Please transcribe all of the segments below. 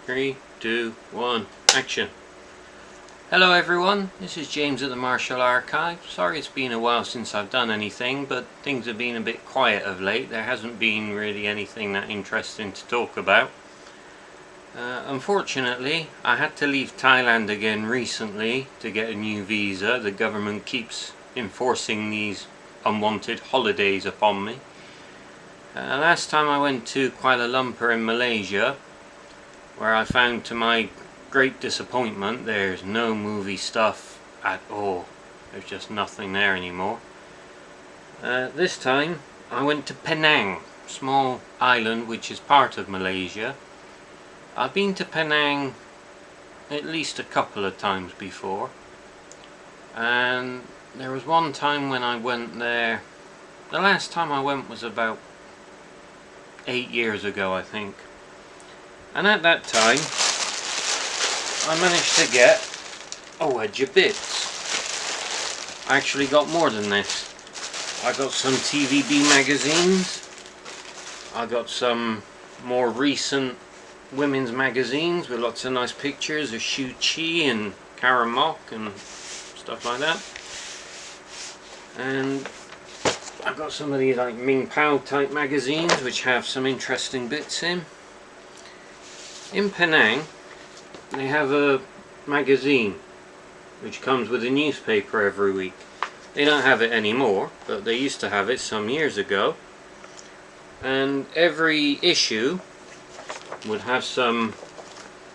3, 2, 1, action. Hello everyone, this is James at the Martial Archive. Sorry it's been a while since I've done anything, but things have been a bit quiet of late. There hasn't been really anything that interesting to talk about. Unfortunately, I had to leave Thailand again recently to get a new visa. The government keeps enforcing these unwanted holidays upon me. Last time I went to Kuala Lumpur in Malaysia, where I found to my great disappointment there's no movie stuff at all. There's just nothing there anymore. This time I went to Penang, small island which is part of Malaysia. I've been to Penang at least a couple of times before, and there was one time when I went there. The last time I went was about 8 years ago, I think. And at that time, I managed to get a wedge of bits. I actually got more than this. I got some TVB magazines. I got some more recent women's magazines with lots of nice pictures of Shu Chi and Karamok and stuff like that. And I've got some of these like Ming Pao type magazines which have some interesting bits in. In Penang they have a magazine which comes with a newspaper every week. They don't have it anymore, but they used to have it some years ago. And every issue would have some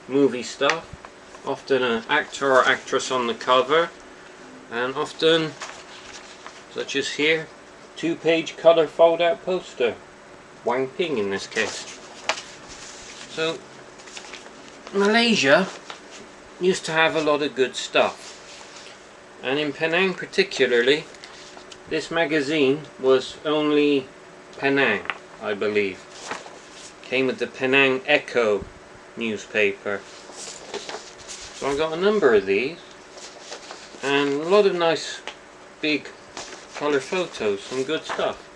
movie stuff, often an actor or actress on the cover, and often, such as here, 2-page colour fold-out poster. Wang Ping in this case. So Malaysia used to have a lot of good stuff, and in Penang particularly, this magazine was only Penang, I believe. Came with the Penang Echo newspaper. So I got a number of these, and a lot of nice big colour photos, some good stuff,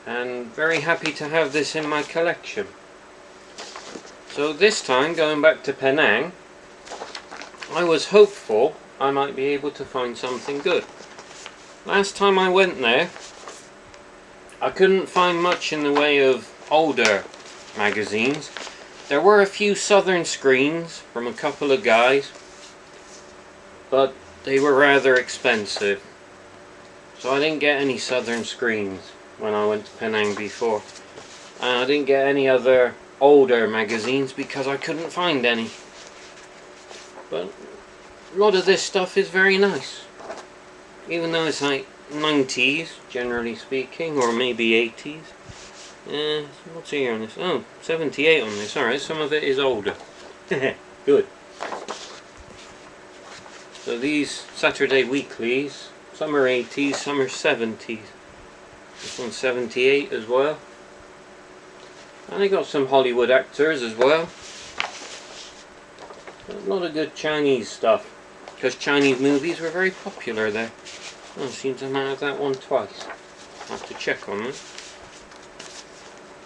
and very happy to have this in my collection. So this time, going back to Penang, I was hopeful I might be able to find something good. Last time I went there, I couldn't find much in the way of older magazines. There were a few southern screens from a couple of guys, but they were rather expensive. So I didn't get any southern screens when I went to Penang before. And I didn't get any other older magazines because I couldn't find any. But a lot of this stuff is very nice. Even though it's like 90s, generally speaking, or maybe 80s. What's here on this? Oh, 78 on this. Alright, some of it is older. Good. So these Saturday weeklies, some are 80s, some are 70s. This one's 78 as well. And they got some Hollywood actors as well. A lot of good Chinese stuff, because Chinese movies were very popular there. Oh, it seems I might have that one twice. I'll have to check on it.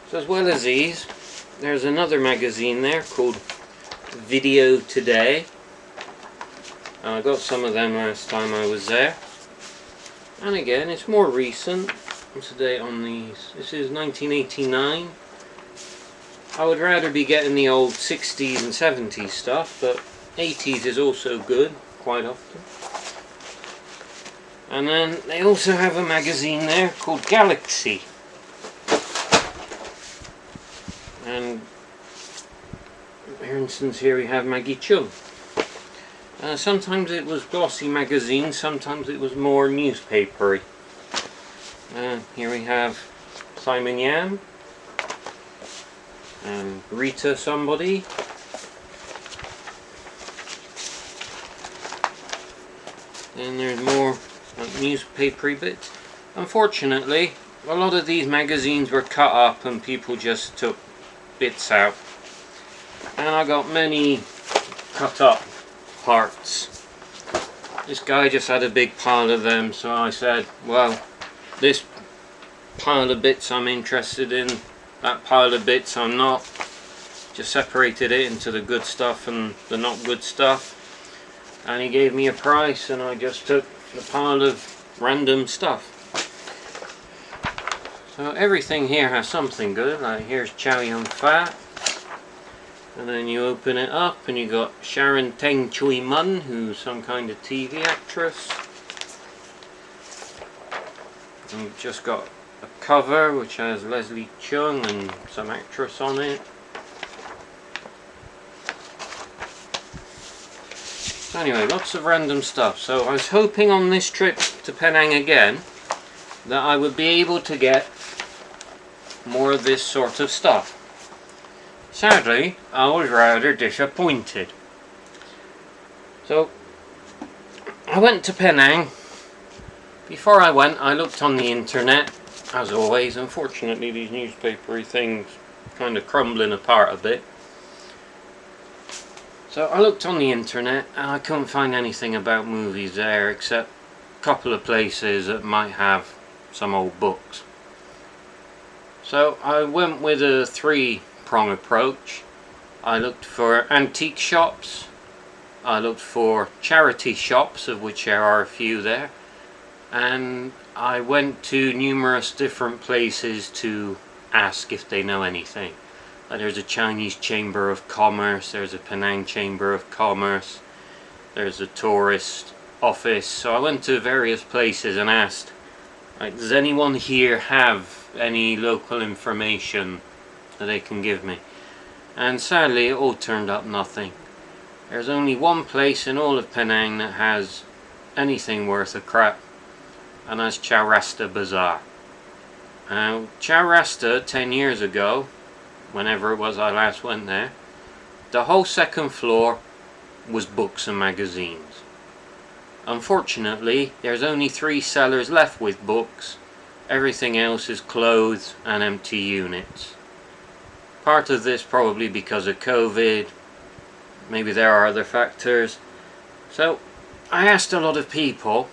So as well as these, there's another magazine there called Video Today. And I got some of them last time I was there. And again, it's more recent. What's the date on these? This is 1989. I would rather be getting the old 60s and 70s stuff, but 80s is also good, quite often. And then they also have a magazine there called Galaxy. And for instance, here we have Maggie Chung. Sometimes it was glossy magazine, sometimes it was more newspapery. Here we have Simon Yam and Rita somebody. And there's more like newspapery bits. Unfortunately, a lot of these magazines were cut up and people just took bits out. And I got many cut up parts. This guy just had a big pile of them, so I said, well, this pile of bits I'm interested in, that pile of bits I'm not. just separated it into the good stuff and the not good stuff, and he gave me a price, and I just took the pile of random stuff. So everything here has something good. Like here's Chow Yun Fat, and then you open it up and you got Sharon Teng Chui Mun, who's some kind of TV actress. And you've just got a cover which has Leslie Cheung and some actress on it. So anyway, lots of random stuff. So I was hoping on this trip to Penang again that I would be able to get more of this sort of stuff. Sadly, I was rather disappointed. So I went to Penang. Before I went, I looked on the internet, as always. Unfortunately, these newspapery things kind of crumbling apart a bit. So I looked on the internet and I couldn't find anything about movies there except a couple of places that might have some old books. So I went with a three-prong approach. I looked for antique shops, I looked for charity shops, of which there are a few there, and I went to numerous different places to ask if they know anything. There's a Chinese Chamber of Commerce, there's a Penang Chamber of Commerce, there's a tourist office. So I went to various places and asked, like, does anyone here have any local information that they can give me? And sadly it all turned up nothing. There's only one place in all of Penang that has anything worth a crap, and that's Chow Rasta Bazaar. Chow Rasta 10 years ago, whenever it was I last went there, the whole second floor was books and magazines. Unfortunately, there's only 3 sellers left with books. Everything else is clothes and empty units. Part of this probably because of COVID. Maybe there are other factors. So I asked a lot of people,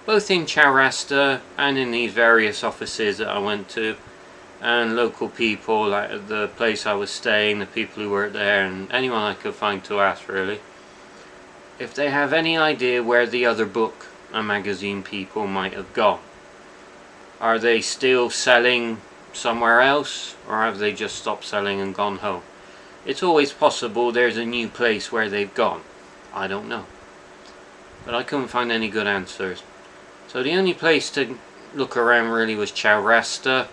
both in Chow Rasta and in these various offices that I went to, and local people, like the place I was staying, the people who worked there, and anyone I could find to ask really, if they have any idea where the other book and magazine people might have gone. Are they still selling somewhere else, or have they just stopped selling and gone home? It's always possible there's a new place where they've gone. I don't know. But I couldn't find any good answers. So the only place to look around really was Chow Rasta.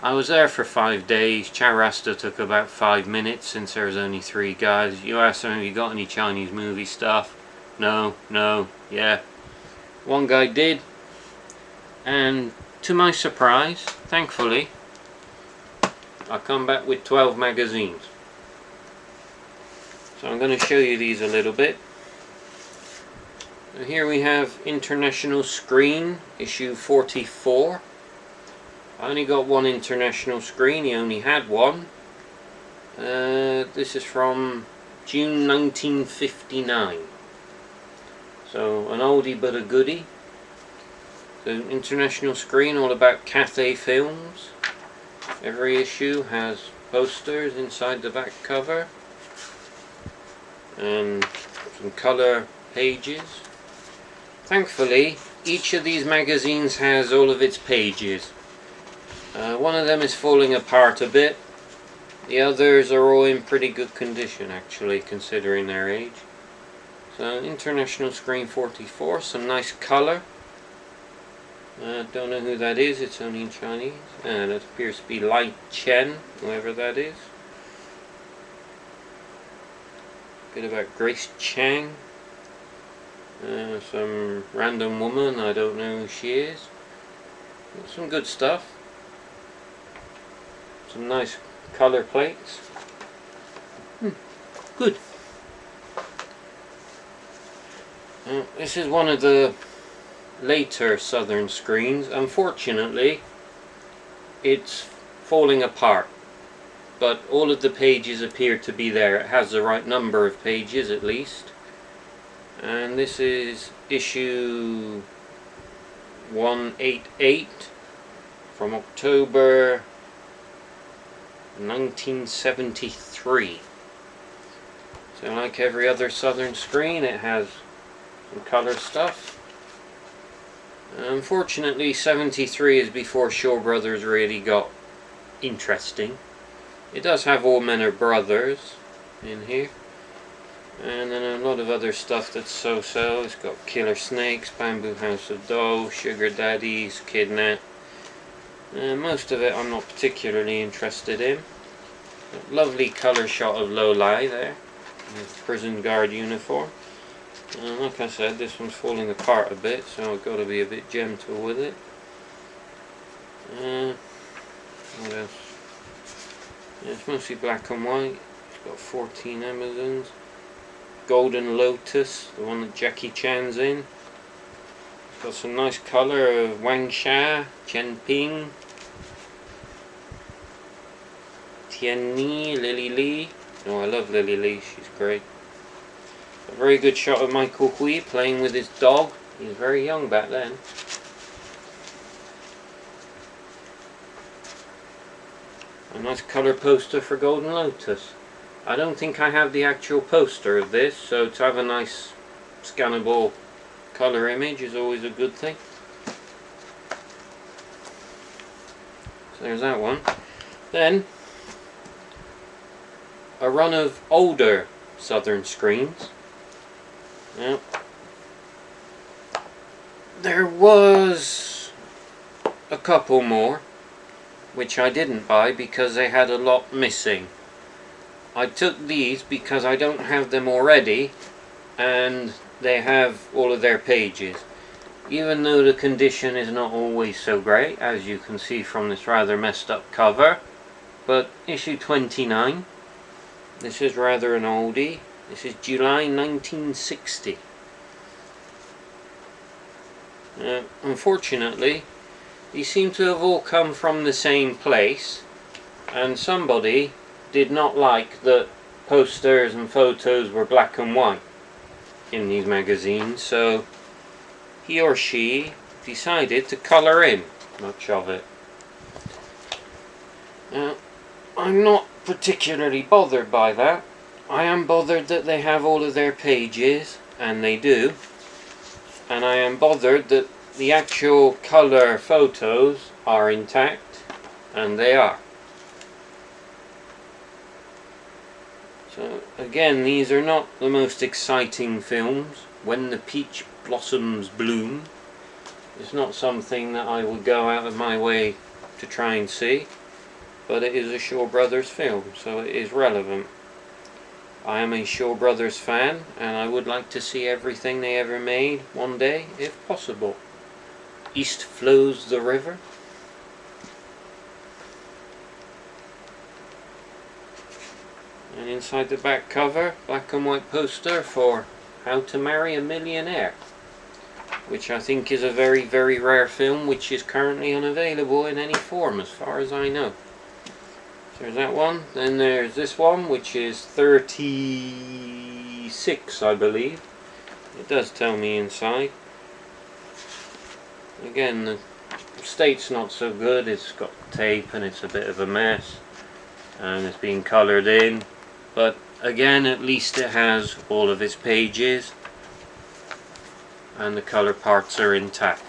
I was there for 5 days. Chow Rasta took about 5 minutes since there was only 3 guys. You asked them, have you got any Chinese movie stuff? No, yeah. One guy did. And to my surprise, thankfully, I come back with 12 magazines. So I'm going to show you these a little bit. So here we have International Screen, issue 44. I only got one International Screen, he only had one. This is from June 1959. So an oldie but a goodie. The International Screen, all about Cathay films. Every issue has posters inside the back cover and some colour pages. Thankfully, each of these magazines has all of its pages. One of them is falling apart a bit. The others are all in pretty good condition actually, considering their age. So International Screen 44, some nice colour. Don't know who that is, it's only in Chinese. That appears to be Lai Chen, whoever that is. Bit about Grace Chang. Some random woman, I don't know who she is. Some good stuff. Some nice colour plates. Good. This is one of the later Southern screens. Unfortunately, it's falling apart, but all of the pages appear to be there. It has the right number of pages at least. And this is issue 188 from October 1973. So like every other Southern screen, it has some colour stuff. Unfortunately, 73 is before Shaw Brothers really got interesting. It does have All Men Are Brothers in here, and then a lot of other stuff that's so-so. It's got Killer Snakes, Bamboo House of Dough, Sugar Daddies, Kidnap. Most of it I'm not particularly interested in. Lovely colour shot of Lowlie there, with prison guard uniform. Like I said, this one's falling apart a bit, so I've got to be a bit gentle with it. What else? Yeah, it's mostly black and white. It's got 14 Amazons. Golden Lotus, the one that Jackie Chan's in. It's got some nice colour of Wang Sha, Chen Ping, Tian Ni, Lily Lee. Oh, I love Lily Lee, she's great. A very good shot of Michael Hui playing with his dog. He was very young back then. A nice colour poster for Golden Lotus. I don't think I have the actual poster of this, so to have a nice scannable colour image is always a good thing. So there's that one. Then a run of older Southern screens. Now, there was a couple more which I didn't buy because they had a lot missing. I took these because I don't have them already, and they have all of their pages. Even though the condition is not always so great, as you can see from this rather messed up cover. But issue 29, this is rather an oldie. This is July 1960. Unfortunately, these seem to have all come from the same place, and somebody did not like that posters and photos were black and white in these magazines, so he or she decided to colour in much of it. Now, I'm not particularly bothered by that. I am bothered that they have all of their pages, and they do, and I am bothered that the actual colour photos are intact, and they are. So again, these are not the most exciting films. When the Peach Blossoms Bloom, it's not something that I would go out of my way to try and see, but it is a Shaw Brothers film, so it is relevant. I am a Shaw Brothers fan, and I would like to see everything they ever made one day, if possible. East flows the river. And inside the back cover, black and white poster for How to Marry a Millionaire, which I think is a very, very rare film, which is currently unavailable in any form as far as I know. So there's that one. Then there's this one, which is 36, I believe. It does tell me inside. Again, the state's not so good. It's got tape and it's a bit of a mess, and it's been coloured in. But again, at least it has all of its pages, and the colour parts are intact.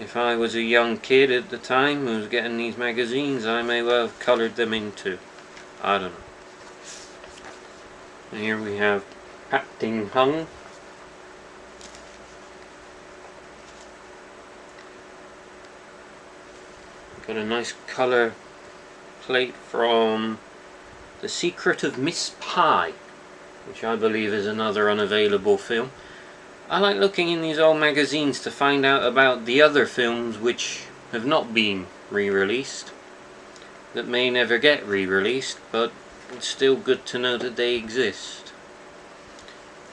If I was a young kid at the time who was getting these magazines, I may well have coloured them in too. I don't know. And here we have Pat Ding Hung. Got a nice colour plate from The Secret of Miss Pie, which I believe is another unavailable film. I like looking in these old magazines to find out about the other films which have not been re-released, that may never get re-released, but it's still good to know that they exist.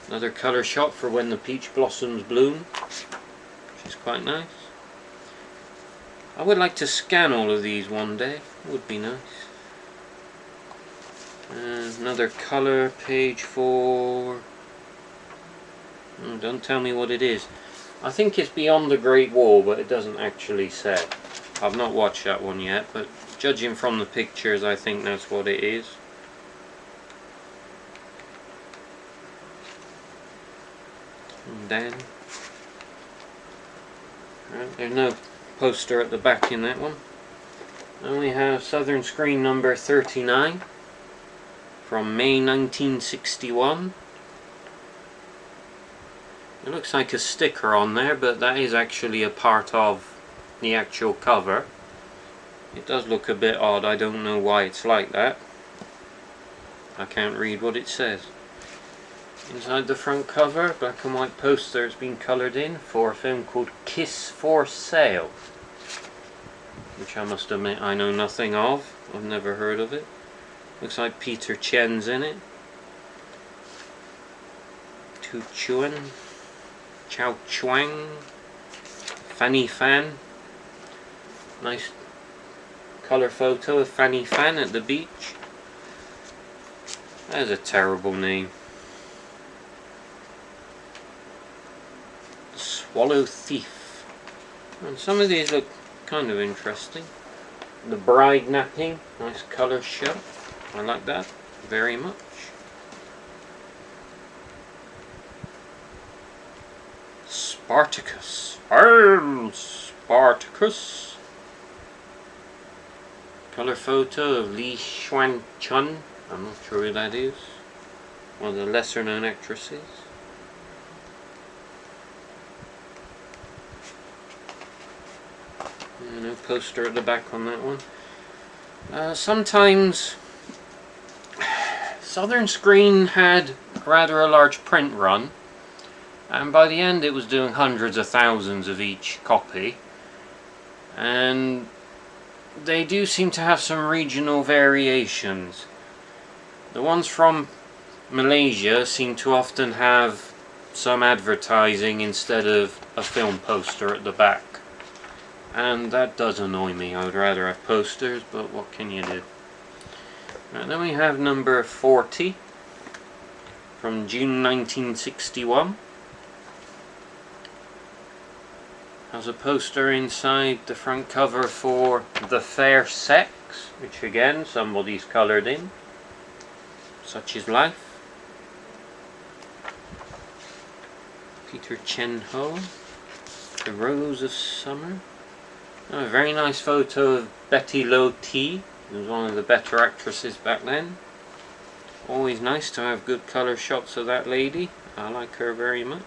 Another colour shot for When the Peach Blossoms Bloom, which is quite nice. I would like to scan all of these one day, it would be nice. Another colour page for... Oh, don't tell me what it is. I think it's Beyond the Great Wall, but it doesn't actually say. I've not watched that one yet, but judging from the pictures, I think that's what it is. And then there's no poster at the back in that one. Then we have Southern Screen number 39 from May 1961. It looks like a sticker on there, but that is actually a part of the actual cover. It does look a bit odd. I don't know why it's like that. I can't read what it says. Inside the front cover, black and white poster has been coloured in for a film called Kiss for Sale, which I must admit I know nothing of. I've never heard of it. Looks like Peter Chen's in it. Tu Chuan, Chow Chuang, Fanny Fan. Nice colour photo of Fanny Fan at the beach. That is a terrible name. Swallow Thief. And some of these look kind of interesting. The Bride Napping, nice colour shot. I like that very much. Spartacus. I'm Spartacus. Colour photo of Lee Xuan Chun. I'm not sure who that is. One of the lesser known actresses. No poster at the back on that one. Sometimes Southern Screen had rather a large print run, and by the end it was doing hundreds of thousands of each copy, and they do seem to have some regional variations. The ones from Malaysia seem to often have some advertising instead of a film poster at the back. And that does annoy me. I would rather have posters, but what can you do? Then we have number 40 from June 1961. Has a poster inside the front cover for The Fair Sex, which again somebody's coloured in. Such is life. Peter Chen Ho. The Rose of Summer. A very nice photo of Betty Lo T, who was one of the better actresses back then. Always nice to have good colour shots of that lady. I like her very much.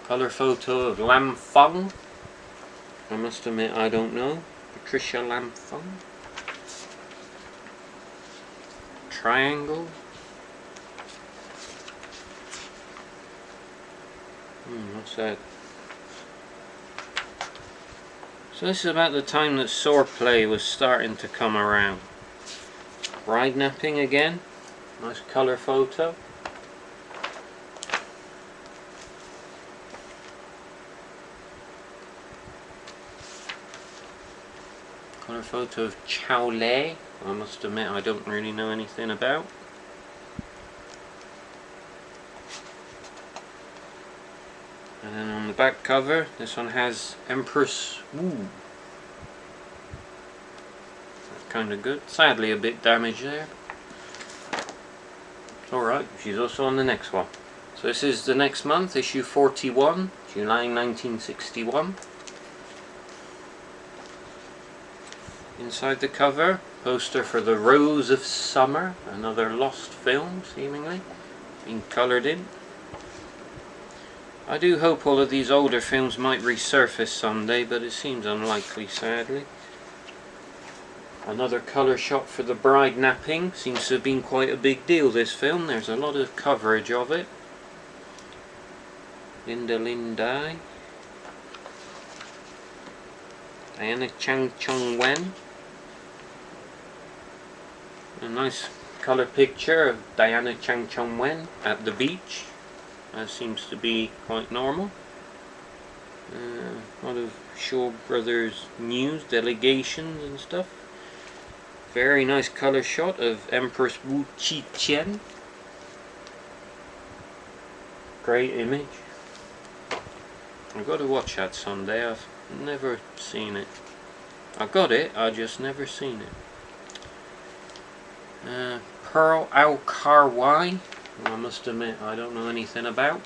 Colour photo of Lam Fung. I must admit I don't know. Patricia Lam Fung. Triangle. What's that? So this is about the time that swordplay was starting to come around. Bride napping again. Nice colour photo. Colour photo of Chow Lei. I must admit I don't really know anything about. And then on the back cover, this one has Empress Wu. That's kind of good. Sadly a bit damaged there. It's alright, she's also on the next one. So this is the next month, issue 41, July 1961. Inside the cover, poster for The Rose of Summer, another lost film, seemingly, being coloured in. I do hope all of these older films might resurface someday, but it seems unlikely, sadly. Another colour shot for The Bride Napping. Seems to have been quite a big deal, this film. There's a lot of coverage of it. Linda Lindai. Diana Chang Chung Wen. A nice colour picture of Diana Chang Chung Wen at the beach. That seems to be quite normal. A lot of Shaw Brothers news, delegations and stuff. Very nice colour shot of Empress Wu Chi Chen. Great image. I've got to watch that someday. I've never seen it. I got it, I just never seen it. Pearl Al Karwai, I must admit I don't know anything about.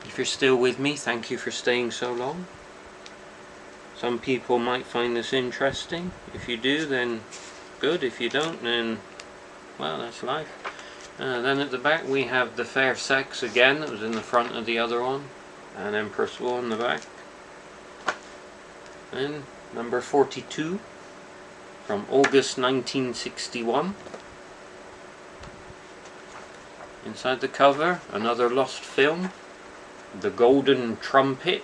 If you're still with me, thank you for staying so long. Some people might find this interesting. If you do, then good. If you don't, then, well, that's life. Then at the back we have the Fair Sex again, that was in the front of the other one, and Empress War in the back. And number 42 from August 1961. Inside the cover, another lost film, The Golden Trumpet,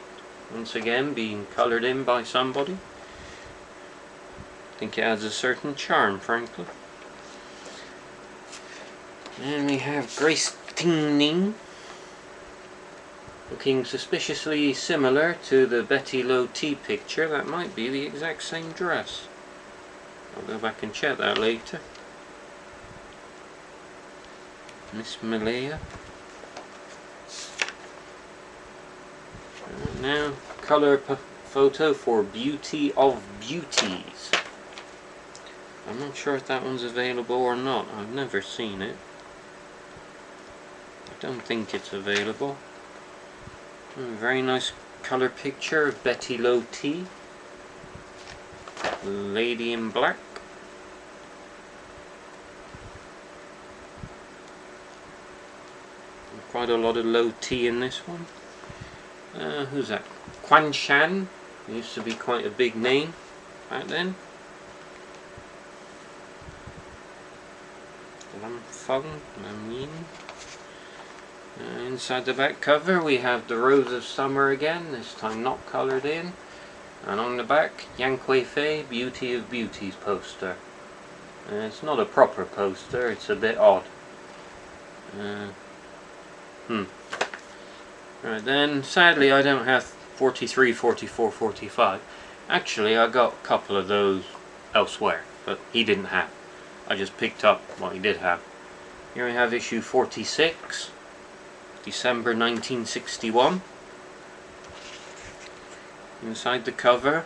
once again being coloured in by somebody. I think it adds a certain charm, frankly. And we have Grace Ting-ning, looking suspiciously similar to the Betty Low T picture. That might be the exact same dress. I'll go back and check that later. Miss Malaya. Now, colour photo for Beauty of Beauties. I'm not sure if that one's available or not. I've never seen it. I don't think it's available. Very nice colour picture of Betty Low T. Lady in Black. Quite a lot of low T in this one. Who's that? Quan Shan. Used to be quite a big name back then. Lam Feng, Lam Yin. Inside the back cover we have the Rose of Summer again, this time not coloured in. And on the back, Yang Kui Fei, Beauty of Beauties poster. It's not a proper poster, it's a bit odd. Right then, sadly I don't have 43, 44, 45. Actually I got a couple of those elsewhere, but he didn't have. I just picked up what he did have. Here we have issue 46, December 1961. Inside the cover,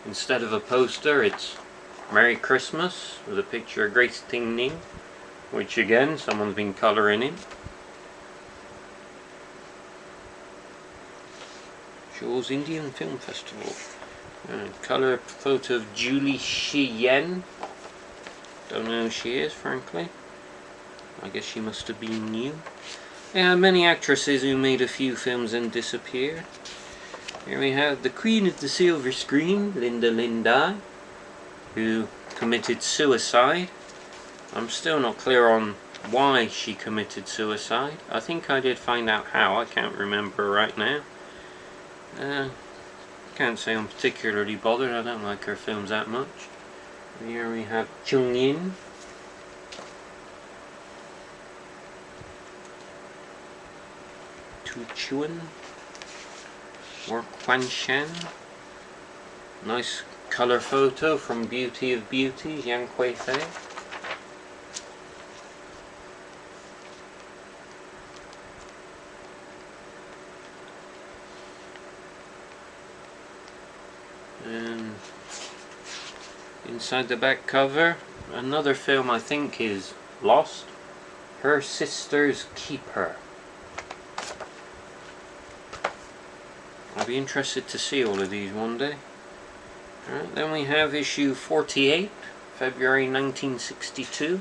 instead of a poster, it's Merry Christmas with a picture of Grace Ting-ning, which again, someone's been colouring in. Shaw's Indian Film Festival. Colour photo of Julie Shi-yen. Don't know who she is, frankly. I guess she must have been new. There are many actresses who made a few films and disappeared. Here we have the Queen of the Silver Screen, Linda Lindai, who committed suicide. I'm still not clear on why she committed suicide. I think I did find out how, I can't remember right now. Can't say I'm particularly bothered, I don't like her films that much. Here we have Chung Yin. Tu Chuan. Or Quan Shan. Nice colour photo from Beauty of Beauties, Yang Kui Fei. And inside the back cover, another film I think is lost. Her Sister's Keeper. I'll be interested to see all of these one day. Alright, then we have issue 48, February 1962.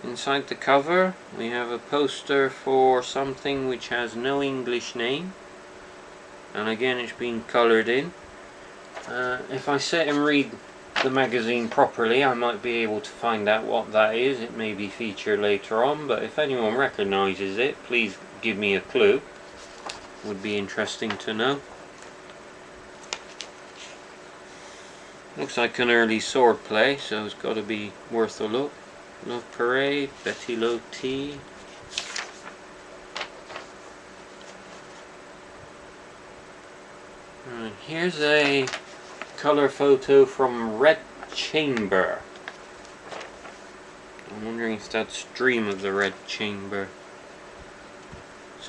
Inside the cover we have a poster for something which has no English name. And again it's been coloured in. If I sit and read the magazine properly I might be able to find out what that is. It may be featured later on, but if anyone recognises it, please give me a clue. Would be interesting to know. Looks like an early sword play, so it's got to be worth a look. Love Parade, Betty Low T. Right, here's a colour photo from Red Chamber. I'm wondering if that's Dream of the Red Chamber.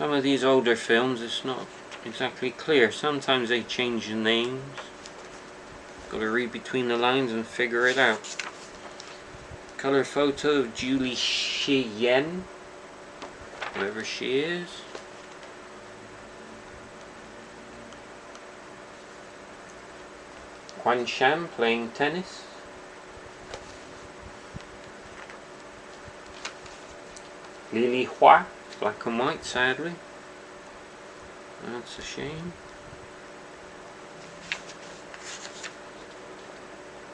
some of these older films it's not exactly clear. Sometimes they change the names. Got to read between the lines and figure it out. Color photo of Julie Yen, whoever she is. Quan Sham playing tennis. Lily Hua, black and white, sadly. That's a shame.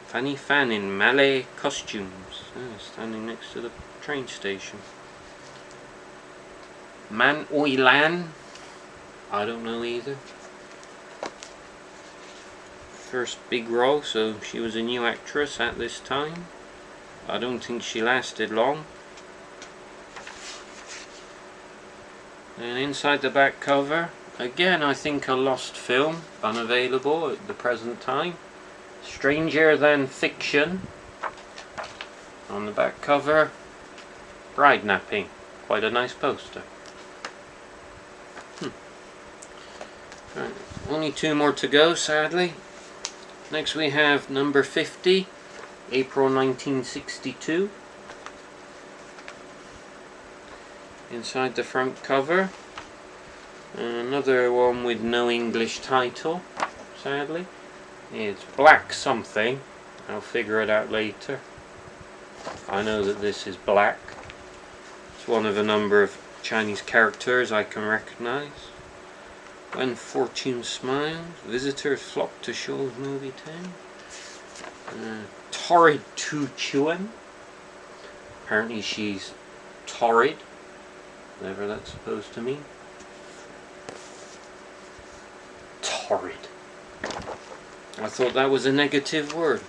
Fanny Fan in Malay costumes, standing next to the train station. Man Oi Lan, I don't know either. First big role, so she was a new actress at this time. I don't think she lasted long. And inside the back cover, again I think a lost film, unavailable at the present time. Stranger Than Fiction. On the back cover, bride napping. Quite a nice poster. Right. Only 2 more to go, sadly. Next we have number 50, April 1962. Inside the front cover, another one with no English title, sadly. It's Black something. I'll figure it out later. I know that this is black. It's one of a number of Chinese characters I can recognize. When Fortune Smiles, visitors flock to Shaw's movie town. Torrid Tu Chuan. Apparently she's torrid, whatever that's supposed to mean. Torrid. I thought that was a negative word.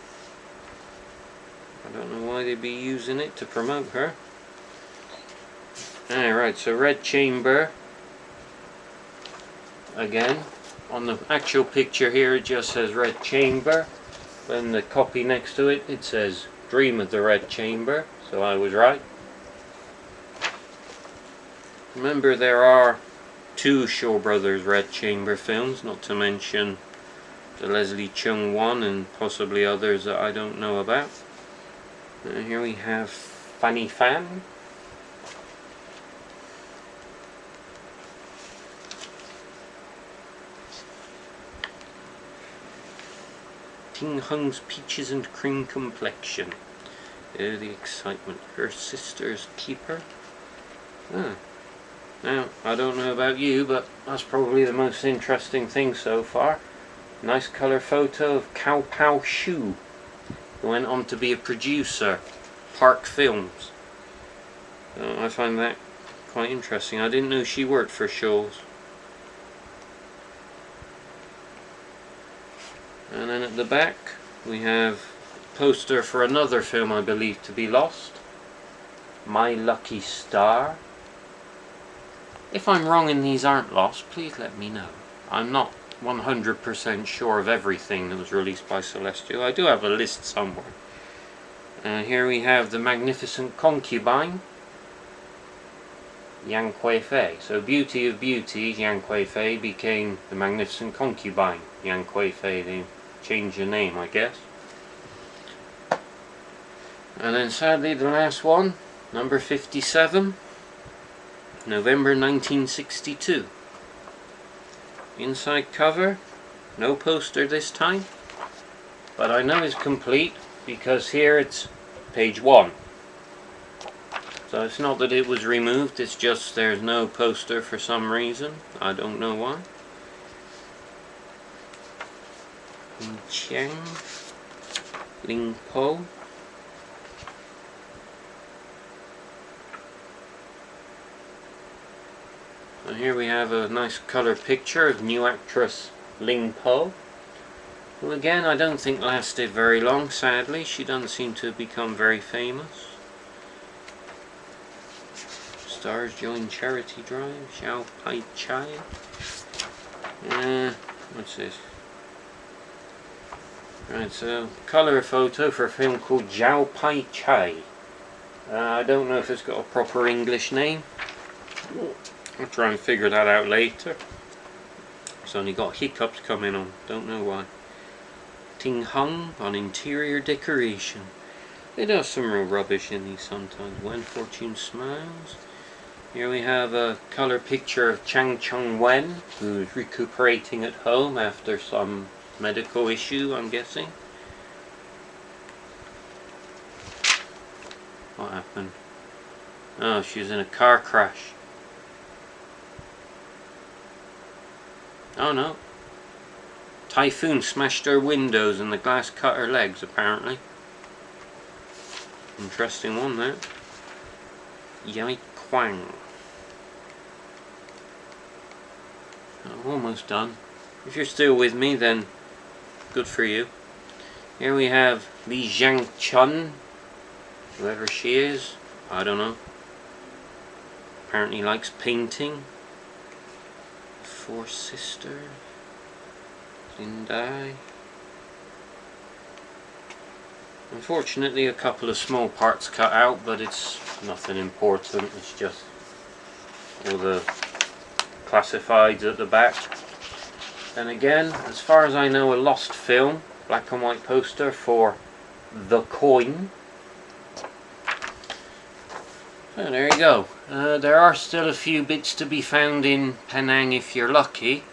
I don't know why they'd be using it to promote her. Alright, so Red Chamber. Again, on the actual picture here it just says Red Chamber. Then the copy next to it, it says Dream of the Red Chamber. So I was right. Remember, there are 2 Shaw Brothers Red Chamber films, not to mention the Leslie Chung one and possibly others that I don't know about. Here we have Fanny Fan. Ting Hung's Peaches and Cream Complexion. The excitement. Her sister's keeper. Now, I don't know about you, but that's probably the most interesting thing so far. Nice colour photo of Cao Pao Shu, who went on to be a producer, Park Films. I find that quite interesting. I didn't know she worked for Shaw's. And then at the back we have a poster for another film I believe to be lost, My Lucky Star. If I'm wrong and these aren't lost, please let me know. I'm not 100% sure of everything that was released by Celestial. I do have a list somewhere. Here we have The Magnificent Concubine, Yang Kuei-fei. So Beauty of Beauty, Yang Kuei-fei, became The Magnificent Concubine, Yang Kuei-fei. They changed the name, I guess. And then sadly the last one, number 57, November 1962. Inside cover, no poster this time, but I know it's complete because here it's page 1. So it's not that it was removed, it's just there's no poster for some reason. I don't know why. Cheng Ling Po. And here we have a nice colour picture of new actress Ling Po, who again I don't think lasted very long, sadly. She doesn't seem to have become very famous. Stars join charity drive, Xiao Pai Chai. What's this? Right, so colour photo for a film called Zhao Pai Chai. I don't know if it's got a proper English name. I'll try and figure that out later. It's only got hiccups coming on, don't know why. Ting hung on interior decoration. They do have some real rubbish in these sometimes. When Fortune Smiles. Here we have a colour picture of Chang Chung Wen, who's recuperating at home after some medical issue, I'm guessing. What happened? Oh, she was in a car crash. Oh no. Typhoon smashed her windows and the glass cut her legs, apparently. Interesting one there. Yai Kwang. I'm almost done. If you're still with me, then good for you. Here we have Li Jiang Chun, whoever she is, I don't know. Apparently likes painting. Four Sisters. Lindai. Unfortunately, a couple of small parts cut out, but it's nothing important. It's just all the classifieds at the back. And again, as far as I know, a lost film, black and white poster for The Coin. So there you go. There are still a few bits to be found in Penang if you're lucky.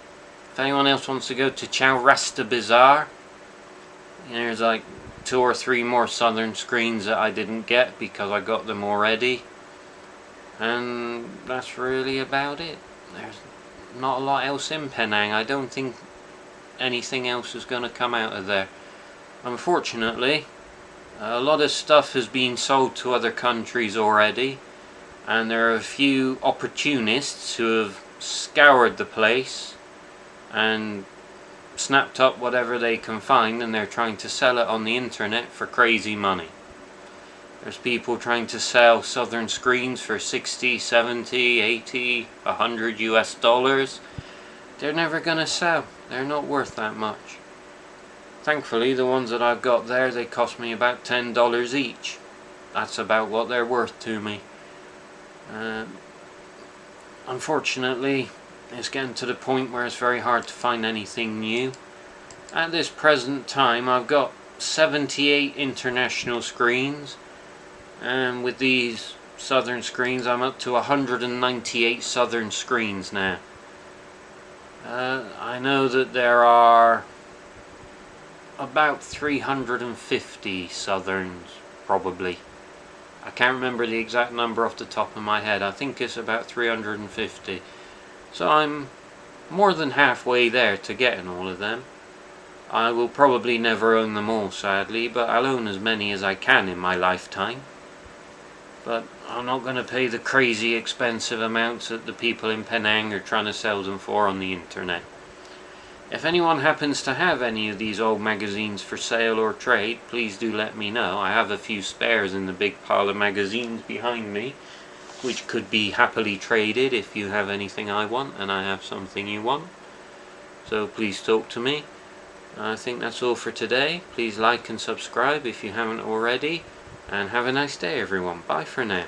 If anyone else wants to go to Chow Rasta Bazaar, there's like 2 or 3 more southern screens that I didn't get because I got them already. And that's really about it. There's not a lot else in Penang. I don't think anything else is going to come out of there. Unfortunately, a lot of stuff has been sold to other countries already, and there are a few opportunists who have scoured the place and snapped up whatever they can find, and they're trying to sell it on the internet for crazy money. There's people trying to sell southern screens for 60, 70, 80, 100 US dollars. They're never gonna sell. They're not worth that much. Thankfully, the ones that I've got there, they cost me about $10 each. That's about what they're worth to me. Unfortunately, it's getting to the point where it's very hard to find anything new. At this present time, I've got 78 international screens, and with these southern screens, I'm up to 198 southern screens now. I know that there are about 350 southerns, probably. I can't remember the exact number off the top of my head. I think it's about 350. So I'm more than halfway there to getting all of them. I will probably never own them all, sadly, but I'll own as many as I can in my lifetime. But I'm not going to pay the crazy expensive amounts that the people in Penang are trying to sell them for on the internet. If anyone happens to have any of these old magazines for sale or trade, please do let me know. I have a few spares in the big pile of magazines behind me, which could be happily traded if you have anything I want and I have something you want. So please talk to me. I think that's all for today. Please like and subscribe if you haven't already, and have a nice day everyone. Bye for now.